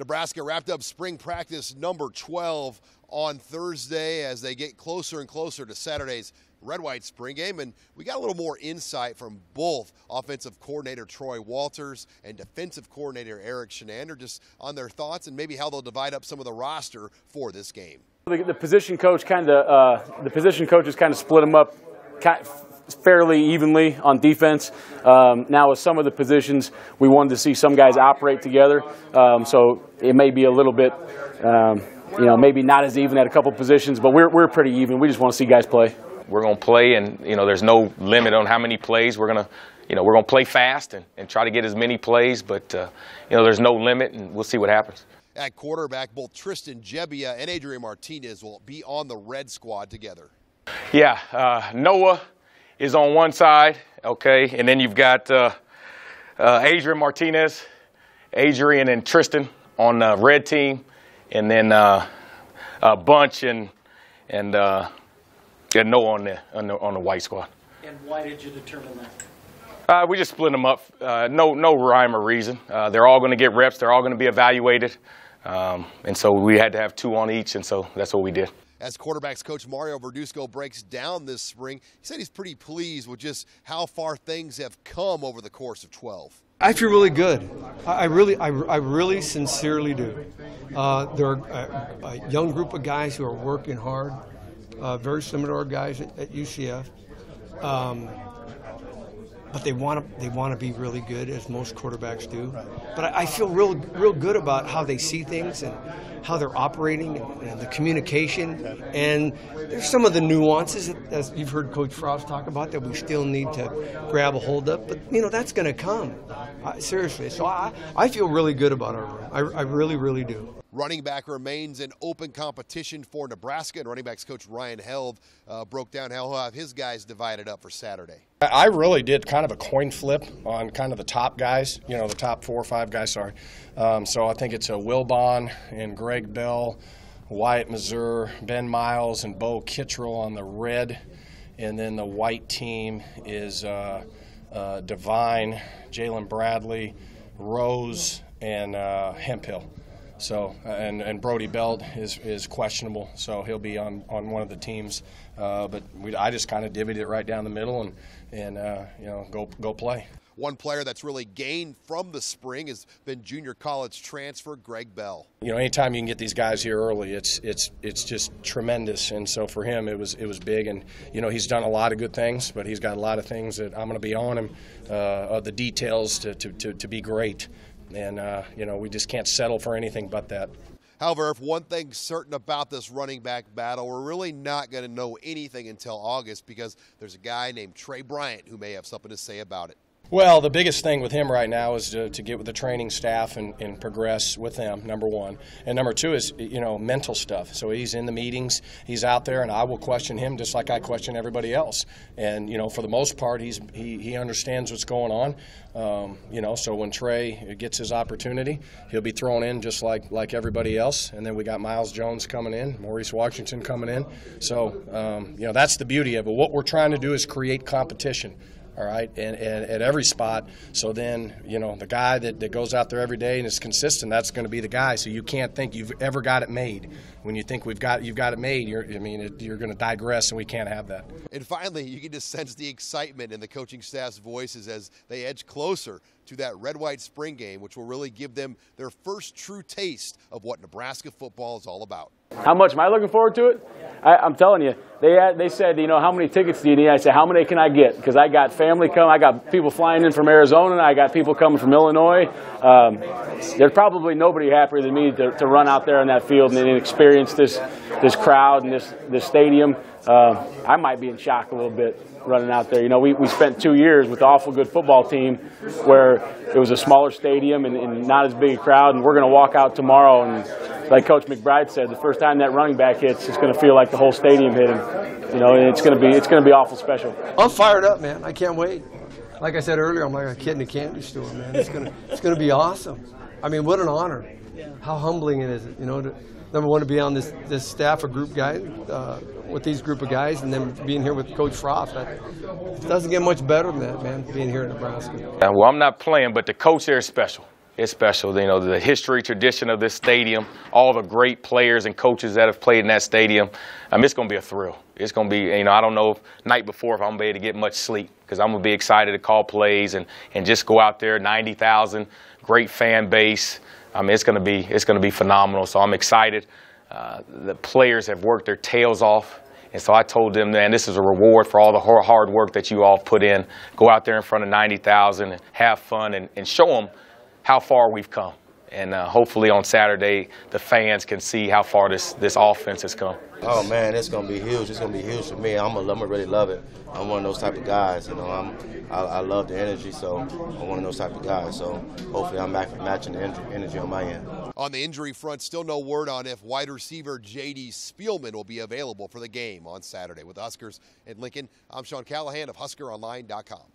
Nebraska wrapped up spring practice number 12 on Thursday as they get closer and closer to Saturday's red-white spring game, and we got a little more insight from both offensive coordinator Troy Walters and defensive coordinator Eric Shenander just on their thoughts and maybe how they'll divide up some of the roster for this game. The position coaches kind of split them up fairly evenly on defense. Now with some of the positions, we wanted to see some guys operate together, so it may be a little bit, maybe not as even at a couple positions, but we're pretty even. We just want to see guys play. We're going to play, and there's no limit on how many plays. We're going to play fast and try to get as many plays, but there's no limit, and we'll see what happens. At quarterback, both Tristan Gebbia and Adrian Martinez will be on the red squad together. Yeah, Noah is on one side, okay, and then you've got Adrian Martinez, Adrian and Tristan on the red team, and then Bunch and Noah on the white squad. And why did you determine that? We just split them up. No rhyme or reason. They're all going to get reps. They're all going to be evaluated, and so we had to have two on each, and so that's what we did. As quarterbacks coach Mario Verduzco breaks down this spring, he said he's pretty pleased with just how far things have come over the course of 12. I feel really good. I really sincerely do. There are a young group of guys who are working hard, very similar to our guys at UCF. But they want to be really good, as most quarterbacks do. But I feel real good about how they see things and how they're operating and the communication. And there's some of the nuances, as you've heard Coach Frost talk about, that we still need to grab a hold of. But, that's going to come, seriously. So I feel really good about our room. I really, really do. Running back remains an open competition for Nebraska, and running backs coach Ryan Helv broke down how he'll have his guys divided up for Saturday. I really did kind of a coin flip on kind of the top guys, the top 4 or 5 guys, sorry. So I think it's Wilbon and Greg Bell, Wyatt Mazur, Ben Miles, and Bo Kittrell on the red. And then the white team is Devine, Jalen Bradley, Rose, and Hemphill. So and Brody Belt is questionable, so he'll be on one of the teams. But I just kind of divvied it right down the middle and go play. One player that's really gained from the spring has been junior college transfer Greg Bell. Anytime you can get these guys here early, it's just tremendous. And so for him, it was big. And he's done a lot of good things, but he's got a lot of things that I'm going to be on him, the details to be great. And, we just can't settle for anything but that. However, if one thing's certain about this running back battle, we're really not going to know anything until August because there's a guy named Trey Bryant who may have something to say about it. Well, the biggest thing with him right now is to get with the training staff and progress with them, number one. And number two is, mental stuff. So he's in the meetings, he's out there, and I will question him just like I question everybody else. And, for the most part, he understands what's going on. So when Trey gets his opportunity, he'll be thrown in just like everybody else. And then we got Miles Jones coming in, Maurice Washington coming in. So, that's the beauty of it. What we're trying to do is create competition. All right, and at every spot. So then, the guy that goes out there every day and is consistent, that's going to be the guy. So you can't think you've ever got it made. When you think you've got it made, you're going to digress, and we can't have that. And finally, you can just sense the excitement in the coaching staff's voices as they edge closer to that red-white spring game, which will really give them their first true taste of what Nebraska football is all about. How much am I looking forward to it? I'm telling you, they said, how many tickets do you need? I said, how many can I get? Because I got family coming. I got people flying in from Arizona. I got people coming from Illinois. There's probably nobody happier than me to run out there on that field and experience this crowd and this stadium. I might be in shock a little bit running out there. We spent 2 years with an awful good football team where it was a smaller stadium and not as big a crowd, and we're going to walk out tomorrow and, like Coach McBride said, the first time that running back hits, it's going to feel like the whole stadium hit him. And it's going to be awful special. I'm fired up, man. I can't wait. Like I said earlier, I'm like a kid in a candy store, man. It's going to be awesome. I mean, what an honor. How humbling it is, number one, to be on this staff of group guys with these group of guys, and then being here with Coach Frost. It doesn't get much better than that, man, being here in Nebraska. Well, I'm not playing, but the coach there is special. It's special. You know, the history, tradition of this stadium, all the great players and coaches that have played in that stadium. It's going to be a thrill. It's going to be, you know, I don't know if night before if I'm going to be able to get much sleep because I'm going to be excited to call plays and just go out there. 90,000, great fan base. It's going to be phenomenal. So I'm excited. The players have worked their tails off. And so I told them, man, this is a reward for all the hard work that you all put in. Go out there in front of 90,000 and have fun and show them how far we've come. And hopefully on Saturday, the fans can see how far this offense has come. Oh, man, it's going to be huge. It's going to be huge for me. I'm going to really love it. I'm one of those type of guys. You know, I love the energy, so I'm one of those type of guys. So hopefully I'm matching the energy on my end. On the injury front, still no word on if wide receiver J.D. Spielman will be available for the game on Saturday. With Huskers in Lincoln, I'm Sean Callahan of HuskerOnline.com.